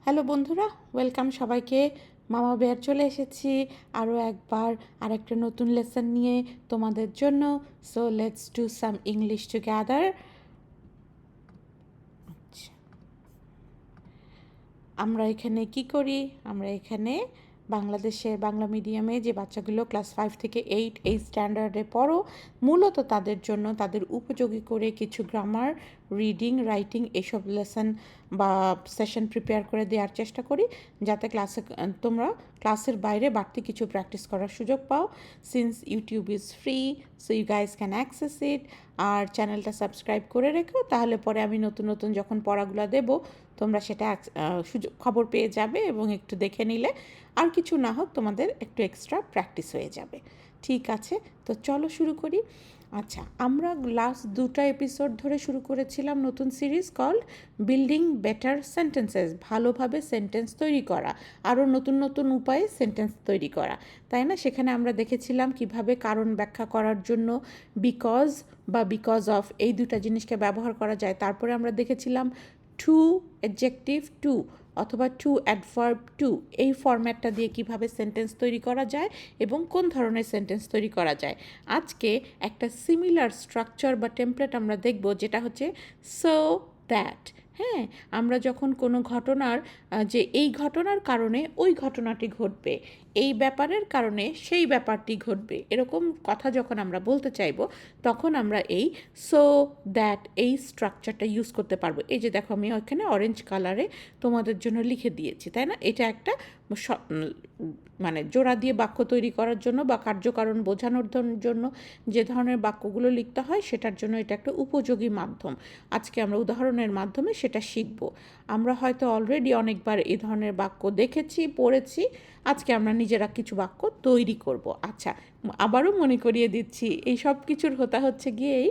Hello বন্ধুরা, welcome সবাইকে। মামা বেয়ার চলে এসেছি আরও একবার আরেকটা নতুন লেসন নিয়ে তোমাদের জন্য। So let's do some English together. আমরা এখানে কি করি? আমরা এখানে বাংলাদেশে বাংলা মিডিয়ামে যে বাচ্চাগুলো ক্লাস 5 থেকে 8 এই স্ট্যান্ডার্ডে পড়ো, মূলত তাদের জন্য তাদের উপযোগী করে কিছু গ্রামার, রিডিং, রাইটিং এসব লেসন বা সেশন প্রিপেয়ার করে দেওয়ার চেষ্টা করি, যাতে তোমরা ক্লাসের বাইরে বাড়তি কিছু প্র্যাকটিস করার সুযোগ পাও। Since YouTube is free, so you guys can access it. আর চ্যানেলটা সাবস্ক্রাইব করে রেখো, তাহলে পরে আমি নতুন নতুন যখন পড়াগুলো দেবো তোমরা সেটা খবর পেয়ে যাবে এবং একটু দেখে নিলে আর কিছু না হোক তোমাদের একটু এক্সট্রা প্র্যাকটিস হয়ে যাবে। ঠিক আছে, তো চলো শুরু করি। আচ্ছা, আমরা লাস্ট 2টা এপিসোড ধরে শুরু করেছিলাম নতুন series called building better sentences, ভালোভাবে সেন্টেন্স তৈরি করা, আরও নতুন নতুন উপায়ে সেন্টেন্স তৈরি করা, তাই না? সেখানে আমরা দেখেছিলাম কিভাবে কারণ ব্যাখ্যা করার জন্য বিকজ বা বিকজ অফ এই দুটা জিনিসকে ব্যবহার করা যায়। তারপরে আমরা দেখেছিলাম টু অ্যাডজেক্টিভ টু অথবা টু অ্যাডভার্ব টু, এই ফরম্যাটটা দিয়ে কিভাবে সেন্টেন্স তৈরি করা যায় এবং কোন ধরনের সেন্টেন্স তৈরি করা যায়। আজকে একটা সিমিলার স্ট্রাকচার বা টেমপ্লেট আমরা দেখব, যেটা হচ্ছে সো দ্যাট। হ্যাঁ, আমরা যখন কোনো ঘটনার যে এই ঘটনার কারণে ওই ঘটনাটি ঘটবে, এই ব্যাপারের কারণে সেই ব্যাপারটি ঘটবে, এরকম কথা যখন আমরা বলতে চাইব, তখন আমরা এই সো দ্যাট এই স্ট্রাকচারটা ইউজ করতে পারবো। এই যে দেখো, আমি ওইখানে অরেঞ্জ কালারে তোমাদের জন্য লিখে দিয়েছি, তাই না? এটা একটা মানে জোড়া দিয়ে বাক্য তৈরি করার জন্য বা কার্যকারণ বোঝানোর জন্য যে ধরনের বাক্যগুলো লিখতে হয়, সেটার জন্য এটা একটা উপযোগী মাধ্যম। আজকে আমরা উদাহরণের মাধ্যমে সেটা শিখব। আমরা হয়তো অলরেডি অনেকবার এই ধরনের বাক্য দেখেছি, পড়েছি। আজকে আমরা নিজেরা কিছু বাক্য তৈরি করব। আচ্ছা, আবারও মনে করিয়ে দিচ্ছি, এই সব কিছুর হচ্ছে গিয়েই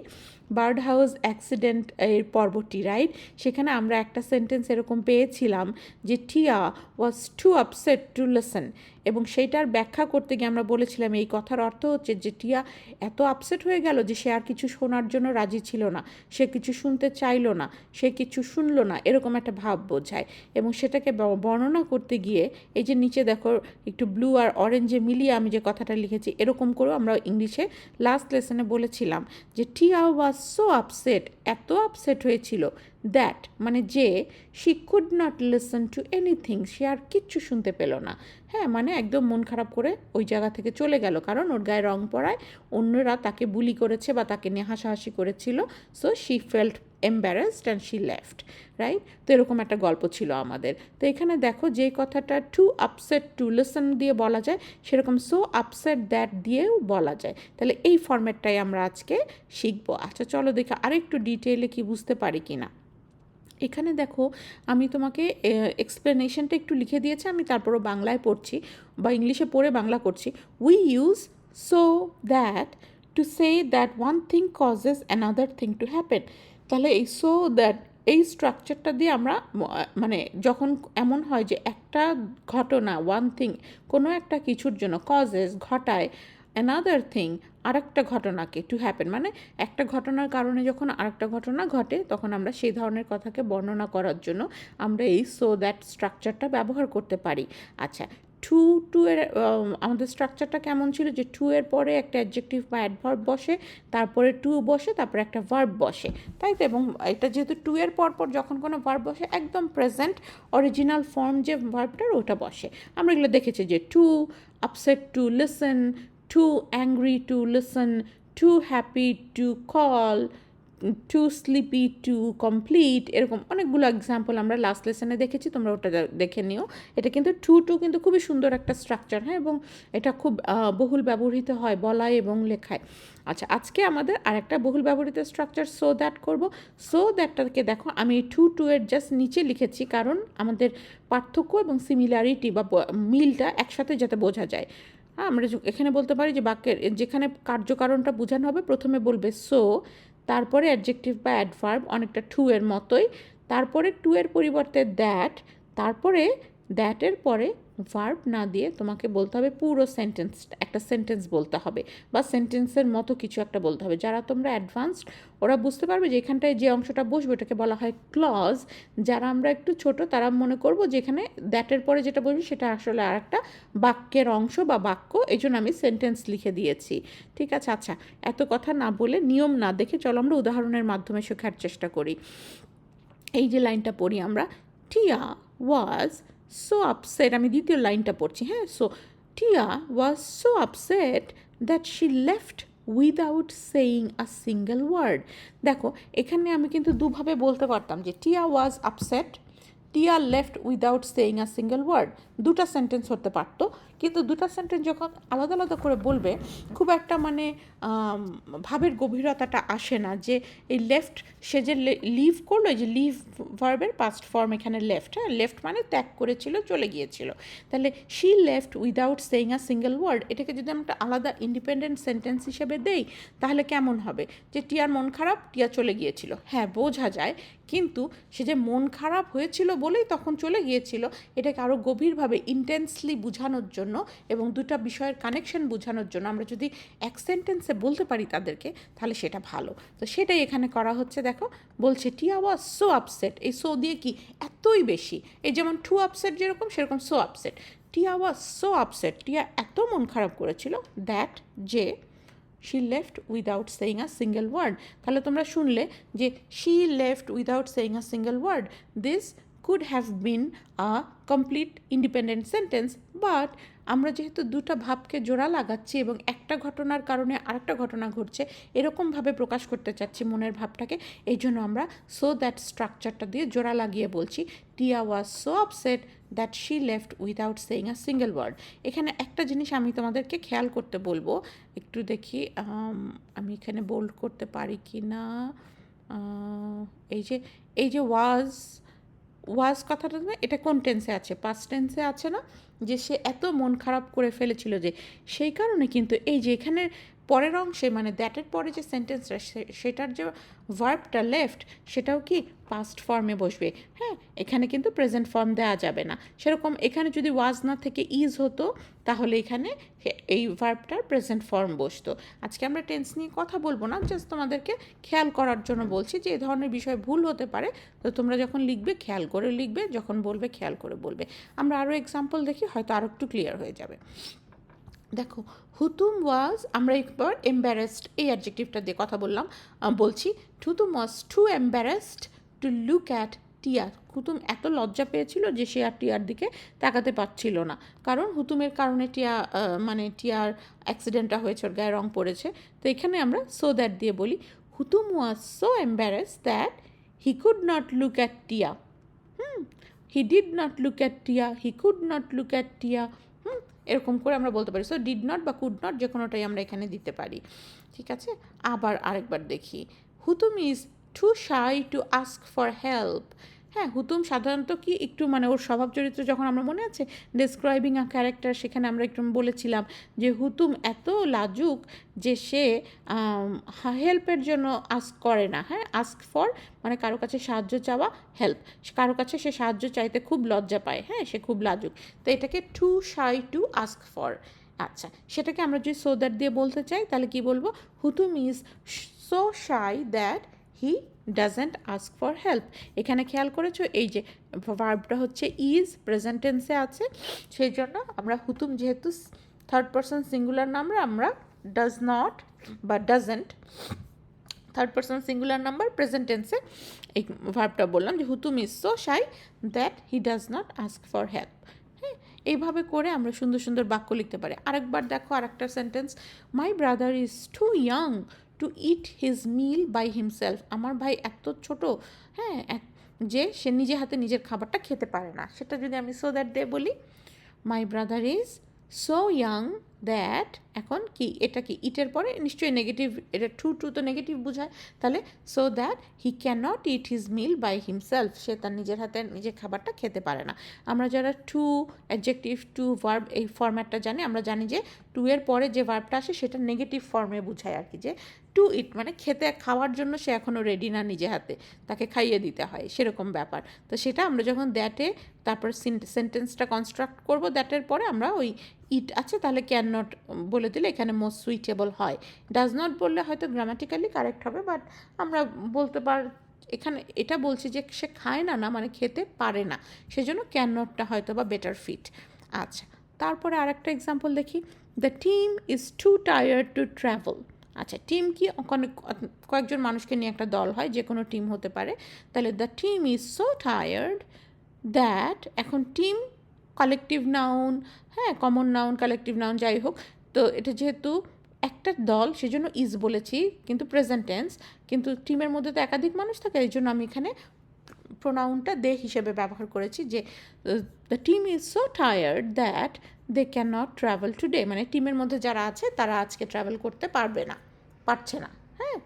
বার্ড হাউস অ্যাক্সিডেন্ট এর পর্বটি, রাইট? সেখানে আমরা একটা সেন্টেন্স এরকম পেয়েছিলাম যে টিয়া ওয়াজ টু আপসেট টু লিসেন, এবং সেইটার ব্যাখ্যা করতে গিয়ে আমরা বলেছিলাম এই কথার অর্থ হচ্ছে যে টিয়া এত আপসেট হয়ে গেল যে সে আর কিছু শোনার জন্য রাজি ছিল না, সে কিছু শুনতে চাইলো না, সে কিছু শুনলো না, এরকম একটা ভাব বোঝায়। এবং সেটাকে বর্ণনা করতে গিয়ে এই যে নিচে দেখো একটু ব্লু আর অরেঞ্জে মিলিয়ে আমি যে কথাটা লিখেছি, এরকম করেও আমরা ইংলিশে লাস্ট লেসনে বলেছিলাম যে টিয়া ওয়াজ সো আপসেট, এত আপসেট হয়েছিল, দ্যাট মানে যে she could not listen to anything, সে আর কিচ্ছু শুনতে পেল না। হ্যাঁ, মানে একদম মন খারাপ করে ওই জায়গা থেকে চলে গেল, কারণ ওর গায়ে রং পড়ায় অন্যরা তাকে বুলি করেছে বা তাকে নিয়ে হাসাহাসি করেছিল। So she felt embarrassed and she left, right? তো এরকম একটা গল্প ছিল আমাদের। তো এখানে দেখো, যেই কথাটা টু আপসেট টু লিসন দিয়ে বলা যায়, সেরকম সো আপসেট দ্যাট দিয়েও বলা যায়। তাহলে এই ফরম্যাটটাই আমরা আজকে শিখবো। আচ্ছা, চলো দেখি আরেকটু ডিটেইলে কি বুঝতে পারি কি না। এখানে দেখো, আমি তোমাকে এক্সপ্লেনেশনটা একটু লিখে দিয়েছি, আমি তারপরও বাংলায় পড়ছি বা ইংলিশে পড়ে বাংলা করছি। We use so that to say that one thing causes another thing to happen. তাহলে এই সো দ্যাট এই স্ট্রাকচারটা দিয়ে আমরা মানে যখন এমন হয় যে একটা ঘটনা, ওয়ান থিং কোনো একটা কিছুর জন্য কজেস ঘটায়, অ্যানাদার থিং আরেকটা ঘটনাকে, টু হ্যাপেন মানে একটা ঘটনার কারণে যখন আরেকটা ঘটনা ঘটে, তখন আমরা সেই ধরনের কথাকে বর্ণনা করার জন্য আমরা এই সো দ্যাট স্ট্রাকচারটা ব্যবহার করতে পারি। আচ্ছা, টু টু এর আমাদের স্ট্রাকচারটা কেমন ছিল যে টু এর পরে একটা অ্যাডজেক্টিভ বা অ্যাডভার্ব বসে, তারপরে টু বসে, তারপরে একটা ভার্ব বসে, তাই তো? এবং এটা যেহেতু টু এর পরপর যখন কোনো ভার্ব বসে, একদম প্রেজেন্ট অরিজিনাল ফর্ম যে ভার্বটার ওটা বসে। আমরা এগুলো দেখেছি যে too upset to listen, too angry to listen, too happy to call, too sleepy to complete, এরকম অনেকগুলো এক্সাম্পল আমরা লাস্ট লেসনে দেখেছি, তোমরা ওটা দেখে নিও। এটা কিন্তু টু কিন্তু খুবই সুন্দর একটা স্ট্রাকচার, হ্যাঁ, এবং এটা খুব বহুল ব্যবহৃত হয় বলায় এবং লেখায়। আচ্ছা, আজকে আমাদের আরেকটা বহুল ব্যবহৃত স্ট্রাকচার সো দ্যাট করব। সো দ্যাটটাকে দেখো, আমি টু এর জাস্ট নিচে লিখেছি, কারণ আমাদের পার্থক্য এবং সিমিলারিটি বা মিলটা একসাথে যাতে বোঝা যায়। হ্যাঁ, আমরা এখানে বলতে পারি যে বাক্যের যেখানে কার্যকারণটা বোঝানো হবে, প্রথমে বলবে সো, তারপরে অ্যাডজেক্টিভ বা অ্যাডভার্ব অনেকটা টু এর মতোই, তারপরে টু এর পরিবর্তে দ্যাট, তারপরে দ্যাটের পরে ভার্ব না দিয়ে তোমাকে বলতে হবে পুরো সেন্টেন্স, একটা সেন্টেন্স বলতে হবে বা সেন্টেন্সের মতো কিছু একটা বলতে হবে। যারা তোমরা অ্যাডভান্সড ওরা বুঝতে পারবে যে এখানটায় যে অংশটা বসবে ওটাকে বলা হয় ক্লজ। যারা আমরা একটু ছোট তারা মনে করবো যে এখানে দ্যাটের পরে যেটা বসবে সেটা আসলে আর একটা বাক্যের অংশ বা বাক্য, এই জন্য আমি সেন্টেন্স লিখে দিয়েছি। ঠিক আছে, আচ্ছা এত কথা না বলে নিয়ম না দেখে চলো আমরা উদাহরণের মাধ্যমে শেখার চেষ্টা করি। এই যে লাইনটা পড়ি আমরা, টিয়া ওয়াজ সো আপসেট, আমি দ্বিতীয় লাইনটা পড়ছি, হ্যাঁ। So Tia was so upset that she left without saying a single word. দেখো এখানে আমি কিন্তু দুভাবে বলতে পারতাম যে Tia was upset, Tia left without saying a single word, দুটা সেন্টেন্স হতে পারতো। কিন্তু দুটা সেন্টেন্স যখন আলাদা আলাদা করে বলবে খুব একটা মানে ভাবের গভীরতাটা আসে না। যে এই লেফট সে যে লিভ করলো, এই যে লিভ ভার্বের পাস্ট ফর্ম এখানে লেফট, হ্যাঁ লেফট মানে ত্যাগ করেছিল, চলে গিয়েছিল। তাহলে she left without saying a single word, এটাকে যদি আমরা একটা আলাদা ইন্ডিপেন্ডেন্ট সেন্টেন্স হিসেবে দেই তাহলে কেমন হবে? যে টিয়ার মন খারাপ, টিয়া চলে গিয়েছিল, হ্যাঁ বোঝা যায়, কিন্তু সে যে মন খারাপ হয়েছিল বলেই তখন চলে গিয়েছিল, এটাকে আরও গভীরভাবে ইন্টেন্সলি বোঝানোর জন্য এবং দুটা বিষয়ের কানেকশন বোঝানোর জন্য আমরা যদি এক সেন্টেন্সে বলতে পারি তাদেরকে তাহলে সেটা ভালো। তো সেটাই এখানে করা হচ্ছে। দেখো বলছে টিয়া ওয়াজ সো আপসেট, এই সো দিয়ে কি এতই বেশি, এই যেমন টু আপসেট যেরকম সেরকম সো আপসেট। টিয়া ওয়াজ সো আপসেট, টিয়া এত মন খারাপ করেছিল, দ্যাট যে she left without saying a single word. তাহলে তোমরা শুনলে যে she left without saying a single word, this could have been a complete independent sentence, but আমরা যেহেতু দুটা ভাবকে জোড়া লাগাচ্ছি এবং একটা ঘটনার কারণে আরেকটা ঘটনা ঘটছে এরকমভাবে প্রকাশ করতে চাচ্ছি মনের ভাবটাকে, এই জন্য আমরা সো দ্যাট স্ট্রাকচারটা দিয়ে জোড়া লাগিয়ে বলছি Tia was so upset that she left without saying a single word. এখানে একটা জিনিস আমি তোমাদেরকে খেয়াল করতে বলবো, একটু দেখি আমি এখানে বোল্ড করতে পারি কি না। এই যে ওয়াজ কথাটা না, এটা কোন টেন্সে আছে? পাস্ট টেন্সে আছে না? যে সে এত মন খারাপ করে ফেলেছিল যে সেই কারণে কিন্তু এই যে এখানে পরের অংশে মানে দ্যাটের পরে যে সেন্টেন্সটা সেটার যে ভার্বটা লেফট সেটাও কি পাস্ট ফর্মে বসবে, হ্যাঁ এখানে কিন্তু প্রেজেন্ট ফর্ম দেওয়া যাবে না। সেরকম এখানে যদি ওয়াজ না থেকে ইজ হতো তাহলে এখানে এই ভার্বটার প্রেজেন্ট ফর্ম বসতো। আজকে আমরা টেন্স নিয়ে কথা বলবো না, জাস্ট তোমাদেরকে খেয়াল করার জন্য বলছি যে এই ধরনের বিষয় ভুল হতে পারে। তো তোমরা যখন লিখবে খেয়াল করে লিখবে, যখন বলবে খেয়াল করে বলবে। আমরা আরও এক্সাম্পল দেখি, হয়তো আরও একটু ক্লিয়ার হয়ে যাবে। দেখো হুতুম ওয়াজ, আমরা একবার এম্বারেসড এই অ্যাডজেক্টিভটা দিয়ে কথা বলছি। Hutum was too embarrassed to look at Tia. Hutum এত লজ্জা পেয়েছিল যে সে আর টিয়ার দিকে তাকাতে পারছিল না, কারণ হুতুমের কারণে টিয়ার অ্যাক্সিডেন্টটা হয়েছে, ওর গায়ে রং পড়েছে। তো এখানে আমরা সো দ্যাট দিয়ে বলি Hutum was so embarrassed that he could not look at Tia. He did not look at Tia, he could not look at Tia, এরকম করে আমরা বলতে পারি। সো ডিড নট বা কুড নট যে কোনোটাই আমরা এখানে দিতে পারি। ঠিক আছে, আবার আরেকবার দেখি, Hutum is too shy to ask for help. হ্যাঁ হুতুম সাধারণত কি একটু মানে ওর স্বভাব চরিত্র যখন আমরা মনে আছে ডেসক্রাইবিং আ ক্যারেক্টার সেখানে আমরা একটু বলেছিলাম যে হুতুম এত লাজুক যে সে হেল্পের জন্য আস্ক করে না, হ্যাঁ আস্ক ফর মানে কারো কাছে সাহায্য চাওয়া, হেল্প কারো কাছে সে সাহায্য চাইতে খুব লজ্জা পায়, হ্যাঁ সে খুব লাজুক। তো এটাকে too shy to ask for. আচ্ছা সেটাকে আমরা যদি সো দ্যাট দিয়ে বলতে চাই তাহলে কি বলবো, Hutum is so shy that he doesn't ask for help. এখানে খেয়াল করেছো এই যে ভার্বটা হচ্ছে ইজ, প্রেজেন্ট টেন্সে আছে, সেই জন্য আমরা হুতুম যেহেতু থার্ড পারসন সিঙ্গুলার নাম্বার আমরা ডাজ নট বা doesn't third person singular number present টেন্সে এই ভার্বটা বললাম যে Hutum is so shy that he does not ask for help. হ্যাঁ এইভাবে করে আমরা সুন্দর সুন্দর বাক্য লিখতে পারি। আরেকবার দেখো আরেকটা sentence, my brother is too young to eat his meal by himself. আমার ভাই এত ছোট, হ্যাঁ যে সে নিজে হাতে নিজের খাবারটা খেতে পারে না। সেটা যদি আমি সো দ্যাট দিয়ে বলি, মাই brother is so young that, এখন কি এটা কি ইটের পরে নিশ্চয়ই নেগেটিভ, এটা টু তো নেগেটিভ বোঝায়, তাহলে so that he can not eat his meal by himself, সে তার নিজের হাতে নিজের খাবারটা খেতে পারে না। আমরা যারা টু অ্যাডজেক্টিভ টু ভার্ব এই ফরম্যাটটা জানি, আমরা জানি যে টু এর পরে যে ভার্বটা আসে সেটা নেগেটিভ ফর্মে বোঝায় আর কি, যে টু ইট মানে খেতে খাওয়ার জন্য সে এখনও রেডি না নিজে হাতে, তাকে খাইয়ে দিতে হয়, সেরকম ব্যাপার। তো সেটা আমরা যখন দ্যাটে তারপর সেন্টেন্সটা কনস্ট্রাক্ট করবো, দ্যাটের পরে আমরা ওই ইট আছে তাহলে ক্যান নট বলে দিলে এখানে মোস্ট সুইটেবল হয়। ডাজ নট বললে হয়তো গ্রামাটিক্যালি কারেক্ট হবে, বাট আমরা বলতে এখানে এটা বলছি যে সে খায় না, না মানে খেতে পারে না, সেজন্য ক্যান নটটা হয়তো বা বেটার ফিট। আচ্ছা, তারপরে আরেকটা এক্সাম্পল দেখি। The team is two tired to travel. আচ্ছা, টিম কি কয়েকজন মানুষকে নিয়ে একটা দল হয়, যে কোনো টিম হতে পারে। তাহলে the team is so tired that, এখন টিম কালেকটিভ নাউন, হ্যাঁ কমন নাউন কালেকটিভ নাউন যাই হোক, তো এটা যেহেতু একটা দল সেজন্য ইজ বলেছি, কিন্তু প্রেজেন্ট টেন্স, কিন্তু টিমের মধ্যে তো একাধিক মানুষ থাকে, এই জন্য আমি এখানে প্রোনাউনটা দে হিসেবে ব্যবহার করেছি, যে the team is so tired that they can not travel today, মানে টিমের মধ্যে যারা আছে তারা আজকে ট্রাভেল করতে পারছে না। হ্যাঁ,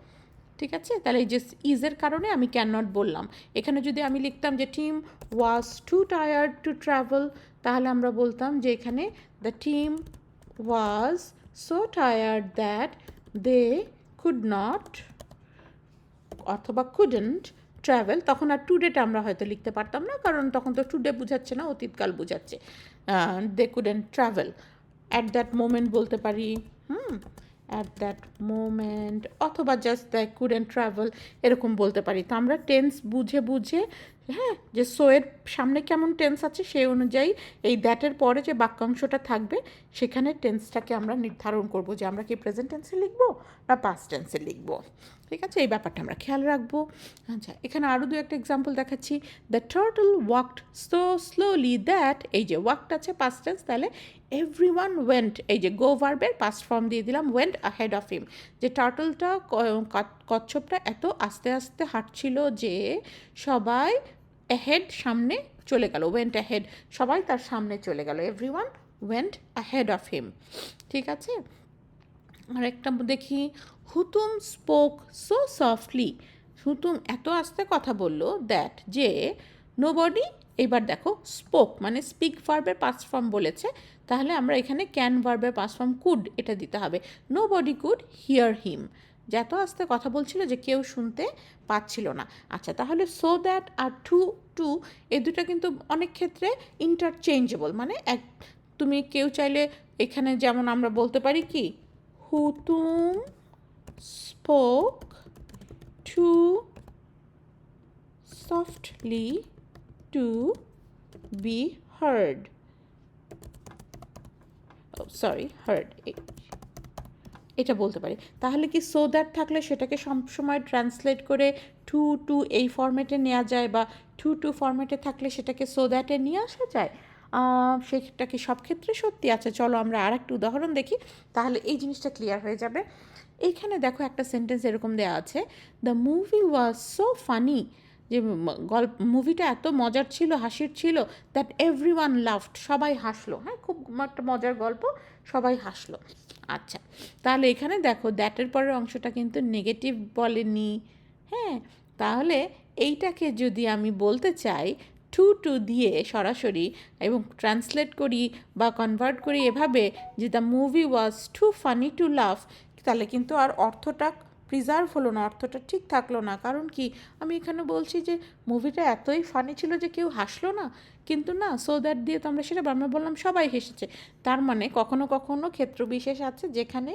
ঠিক আছে, তাহলে এই যে ইজের কারণে আমি ক্যান নট বললাম। এখানে যদি আমি লিখতাম যে team was too tired to travel, তাহলে আমরা বলতাম যে এখানে the team was so tired that they could not অথবা কুডেন্ট ট্রাভেল। তখন আর টুডেটা আমরা হয়তো লিখতে পারতাম না, কারণ তখন তো টুডে বোঝাচ্ছে না, অতীতকাল বোঝাচ্ছে। They couldn't travel at that moment বলতে পারি, অ্যাট দ্যাট মোমেন্ট, অথবা জাস্ট দ্য কুডেন্ট ট্রাভেল এরকম বলতে পারি। তো আমরা টেন্স বুঝে হ্যাঁ, যে সোয়ের সামনে কেমন টেন্স আছে সেই অনুযায়ী এই দ্যাটের পরে যে বাক্যাংশটা থাকবে সেখানে টেন্সটাকে আমরা নির্ধারণ করব, যে আমরা কি প্রেজেন্ট টেন্সে লিখবো না পাস্ট টেন্সে লিখবো। ঠিক আছে, এই ব্যাপারটা আমরা খেয়াল রাখবো। আচ্ছা, এখানে আরও দু একটা এক্সাম্পল দেখাচ্ছি। The turtle walked so slowly that, এই যে ওয়াকড আছে পাস্ট টেন্স, তাহলে এভরিওয়ান ওয়েন্ট, এই যে গো ভার্বের পাস্ট ফর্ম দিয়ে দিলাম ওয়েন্ট আহেড অফ হিম, যে টার্টলটা কচ্ছপটা এত আস্তে আস্তে হাঁটছিল যে সবাই অ্যাহেড সামনে চলে গেল, ওয়েন্ট অ্যাহেড, সবাই তার সামনে চলে গেল, everyone went ahead of him. ঠিক আছে, আর একটা দেখি, হুতুম স্পোক সো সফটলি, হুতুম এত আস্তে কথা বলল দ্যাট, যে নোবডি, এবার দেখো স্পোক মানে স্পিক ভার্বের পাস্ট ফর্ম বলেছে, তাহলে আমরা এখানে ক্যান ভার্বের পাস্ট ফর্ম কুড এটা দিতে হবে, নোবডি কুড হিয়ার হিম, যে এত আস্তে কথা বলছিল যে কেউ শুনতে পাচ্ছিল না। আচ্ছা, তাহলে সো দ্যাট আর টু এই দুটো কিন্তু অনেক ক্ষেত্রে ইন্টারচেঞ্জেবল, মানে তুমি কেউ চাইলে এখানে যেমন আমরা বলতে পারি কি, Hutum spoke too softly to be heard. heard এটা বলতে পারি। তাহলে কি সো দ্যাট থাকলে সেটাকে সবসময় ট্রান্সলেট করে টু এই ফরম্যাটে নেওয়া যায়, বা টু ফরম্যাটে থাকলে সেটাকে সো দ্যাটে নিয়ে আসা যায়, সেটা কি সব ক্ষেত্রে সত্যি? আছে, চলো আমরা আর একটা উদাহরণ দেখি, তাহলে এই জিনিসটা ক্লিয়ার হয়ে যাবে। এইখানে দেখো একটা সেন্টেন্স এরকম দেওয়া আছে, the movie was so funny, যে মুভিটা এত মজার ছিল, হাসির ছিল, দ্যাট এভরিওয়ান লাভড, সবাই হাসলো। হ্যাঁ, খুব একটা মজার গল্প, সবাই হাসলো। আচ্ছা, তাহলে এখানে দেখো দ্যাটের পরের অংশটা কিন্তু নেগেটিভ বলেনি। হ্যাঁ, তাহলে এইটাকে যদি আমি বলতে চাই টু দিয়ে সরাসরি এবং ট্রান্সলেট করি বা কনভার্ট করি এভাবে, যে the movie was too funny to love, তাহলে কিন্তু আর অর্থটা প্রিজার্ভ হলো না, অর্থটা ঠিক থাকলো না। কারণ কি, আমি এখানে বলছি যে মুভিটা এতই ফানি ছিল যে কেউ হাসলো না, কিন্তু না, সো দ্যাট দিয়ে তো আমরা সেটা আমরা বললাম সবাই হেসেছে। তার মানে কখনো কখনো ক্ষেত্র বিশেষ আছে যেখানে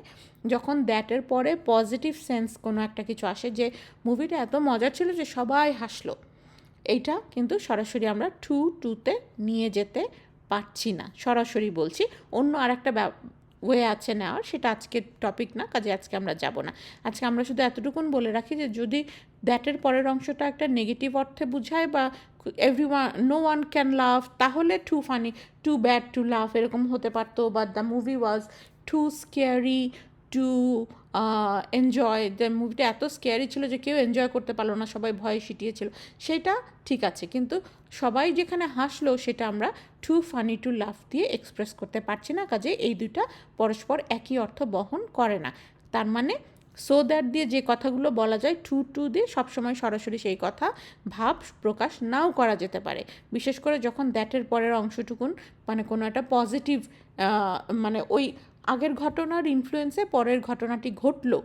যখন দ্যাটের পরে পজিটিভ সেন্স কোনো একটা কিছু আসে, যে মুভিটা এত মজার ছিল যে সবাই হাসলো, এইটা কিন্তু সরাসরি আমরা টুতে নিয়ে যেতে পারছি না, সরাসরি বলছি। অন্য আর একটা ওয়ে আছে নেওয়ার, সেটা আজকের টপিক না, কাজে আজকে আমরা যাব না। আজকে আমরা শুধু এতটুকুন বলে রাখি যে যদি দ্যাটের পরের অংশটা একটা নেগেটিভ অর্থে বোঝায়, বা নো ওয়ান ক্যান লাভ, তাহলে too funny, too bad to love এরকম হতে পারতো, বা the movie was too scary to enjoy, the মুভিটা এত স্কেয়ারি ছিল যে কেউ এনজয় করতে পারলো না, সবাই ভয়ে সিটিয়েছিল, সেটা ঠিক আছে। কিন্তু সবাই যেখানে হাসলো সেটা আমরা টু ফানি টু লাভ দিয়ে এক্সপ্রেস করতে পারছি না, কাজে এই দুইটা পরস্পর একই অর্থ বহন করে না। তার মানে সো দ্যাট দিয়ে যে কথাগুলো বলা যায় টু দিয়ে সবসময় সরাসরি সেই কথা ভাব প্রকাশ নাও করা যেতে পারে, বিশেষ করে যখন দ্যাটের পরের অংশটুকুন মানে কোনো একটা পজিটিভ, মানে ওই আগের ঘটনার ইনফ্লুয়েন্সে পরের ঘটনাটি ঘটলো,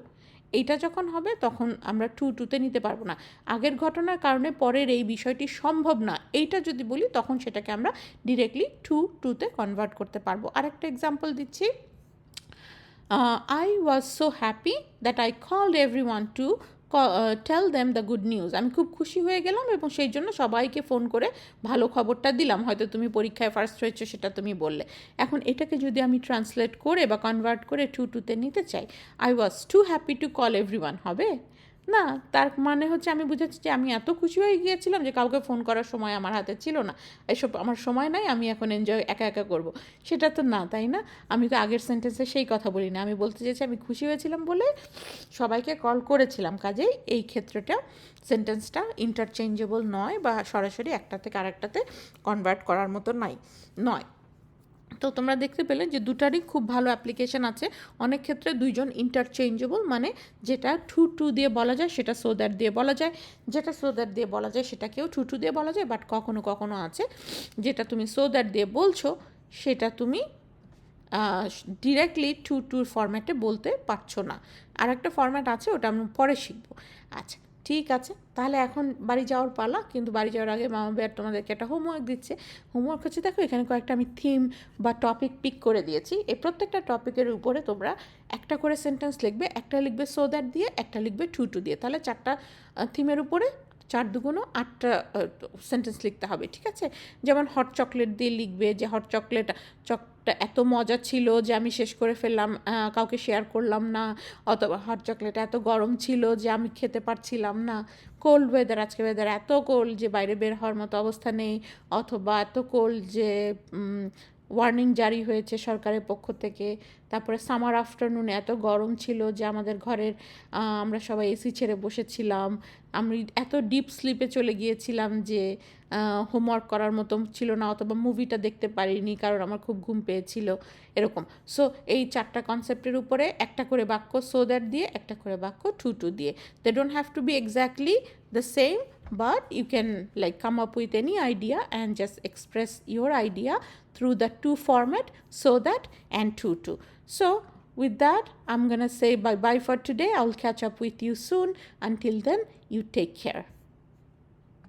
এইটা যখন হবে তখন আমরা টু টুতে নিতে পারবো না। আগের ঘটনার কারণে পরের এই বিষয়টি সম্ভব না, এইটা যদি বলি তখন সেটাকে আমরা ডিরেক্টলি টু টুতে কনভার্ট করতে পারবো। আরেকটা এক্সাম্পল দিচ্ছি, I was so happy that I called everyone to tell them the good news. আমি খুব খুশি হয়ে গেলাম এবং সেই জন্য সবাইকে ফোন করে ভালো খবরটা দিলাম। হয়তো তুমি পরীক্ষায় ফার্স্ট হয়েছো সেটা তুমি বললে। এখন এটাকে যদি আমি ট্রান্সলেট করে বা কনভার্ট করে টু টুতে নিতে চাই, I was two happy to call everyone, হবে না? তার মানে হচ্ছে আমি বুঝাচ্ছি যে আমি এত খুশি হয়ে গিয়েছিলাম যে কাউকে ফোন করার সময় আমার হাতে ছিল না, এসব আমার সময় নাই, আমি এখন এনজয় একা একা করবো, সেটা তো না, তাই না? আমি তো আগের সেন্টেন্সে সেই কথা বলি না, আমি বলতে চাইছি আমি খুশি হয়েছিলাম বলে সবাইকে কল করেছিলাম। কাজেই এই ক্ষেত্রটা সেন্টেন্সটা ইন্টারচেঞ্জেবল নয় বা সরাসরি একটা থেকে আরেকটাতে কনভার্ট করার মতো নয়। তো তোমরা দেখতে পেলে যে দুটারই খুব ভালো অ্যাপ্লিকেশন আছে। অনেক ক্ষেত্রে দুইজন ইন্টারচেঞ্জেবল, মানে যেটা টু টু দিয়ে বলা যায় সেটা সো দ্যাট দিয়ে বলা যায়, যেটা সো দ্যাট দিয়ে বলা যায় সেটাকেও টু টু দিয়ে বলা যায়। বাট কখনো কখনো আছে যেটা তুমি সো দ্যাট দিয়ে বলছো সেটা তুমি ডিরেক্টলি টু টুর ফরম্যাটে বলতে পারছো না। আর একটা ফরম্যাট আছে, ওটা আমি পরে শিখবো। আচ্ছা ঠিক আছে, তাহলে এখন বাড়ি যাওয়ার পালা। কিন্তু বাড়ি যাওয়ার আগে মামা বেয়ার তোমাদেরকে একটা হোমওয়ার্ক দিচ্ছে। হোমওয়ার্ক হচ্ছে, দেখো এখানে কয়েকটা আমি থিম বা টপিক পিক করে দিয়েছি। এই প্রত্যেকটা টপিকের উপরে তোমরা একটা করে সেন্টেন্স লিখবে। একটা লিখবে সো দ্যাট দিয়ে, একটা লিখবে টু টু দিয়ে। তাহলে 4টা থিমের উপরে 4 দুগুণ 8টা সেন্টেন্স লিখতে হবে, ঠিক আছে? যেমন হট চকলেট দিয়ে লিখবে যে হট চকটা এত মজা ছিল যে আমি শেষ করে ফেললাম, কাউকে শেয়ার করলাম না। অথবা হট চকলেটটা এত গরম ছিল যে আমি খেতে পারছিলাম না। কোল্ড ওয়েদার, আজকে ওয়েদার এত কোল্ড যে বাইরে বের হওয়ার মতো অবস্থা নেই। অথবা এত কোল্ড যে ওয়ার্নিং জারি হয়েছে সরকারের পক্ষ থেকে। তারপরে সামার আফটারনুনে এত গরম ছিল যে আমাদের ঘরের আমরা সবাই এসি ছেড়ে বসেছিলাম। আমি এত ডিপ স্লিপে চলে গিয়েছিলাম যে হোমওয়ার্ক করার মতো ছিল না, অথবা মুভিটা দেখতে পারিনি কারণ আমার খুব ঘুম পেয়েছিল, এরকম। সো এই 4টা কনসেপ্টের উপরে একটা করে বাক্য সো দ্যাট দিয়ে, একটা করে বাক্য টু টু দিয়ে। They don't have to be exactly the same, but you can like come up with any idea and just express your idea through the two format, so that and to. So with that, I'm gonna say bye bye for today. I'll catch up with you soon. Until then, you take care.